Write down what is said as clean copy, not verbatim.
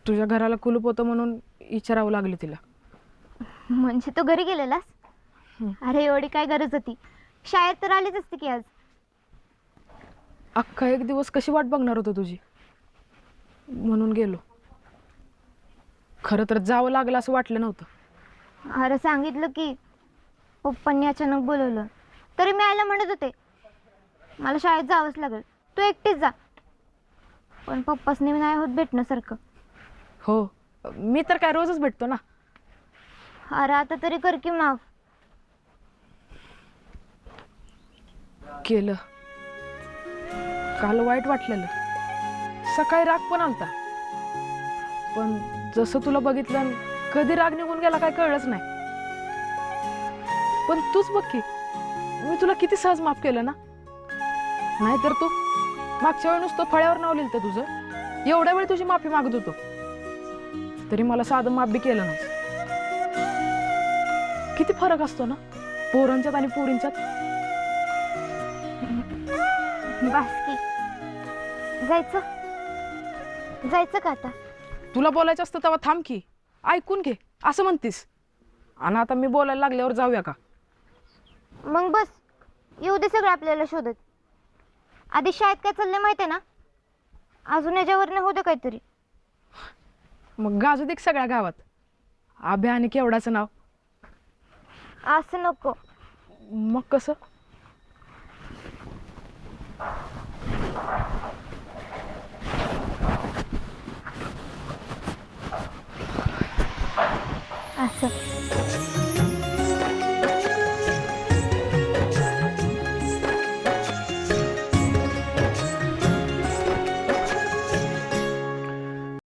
तुझ्या घराला कुलूप होतं म्हणून विचारावं लागलं तिला. म्हणजे तू घरी गेलेलास? अरे एवढी काय गरज होती, शाळेत तर आलीच असते की आज. अख्खा एक दिवस कशी वाट बघणार होतो तुझी, म्हणून गेलो. खरं तर जावं लागलं असं वाटलं नव्हतं. अरे सांगितलं की पप्पांनी अचानक बोलवलं, तरी मी आयला म्हणत होते मला शाळेत जावंच लागेल, तू एकटीच जा. पण पप्पासनी नाही होत भेटण्यासारखं. हो, मी तर काय रोजच भेटतो ना. अरे आता तरी कर की माफ. केलं. काल वाईट वाटलेलं, सकाळी राग पण आलता, पण जसं तुला बघितलं कधी राग निघून गेला काय कळलंच नाही. पण तूच बघ की, मी तुला किती सहज माफ केलं ना. नाहीतर तू मागच्या वेळी नुसतं फळ्यावर नाव लिहिलं तुझं, एवढ्या वेळ तुझी माफी मागत होतो, तरी मला साधं माफ बी केलं नाही. किती फरक असतो ना पोरांच्यात आणि पोरींच्यात. बस की, जायचं जायचं का आता? तुला बोलायचं असतं तेव्हा थांब की, ऐकून घे असं म्हणतीस. आणि आता मी बोलायला लागल्यावर जाऊया का? मग बस, येऊ दे सगळं आपल्याला शोधत. आधी शाळेत काय चाललंय माहिती आहे ना? अजून याच्यावर नाही होतं काहीतरी. मग गाजू दे सगळ्या गावात आभ्या आणि केवढाचं नाव. असं नको. मग कसं?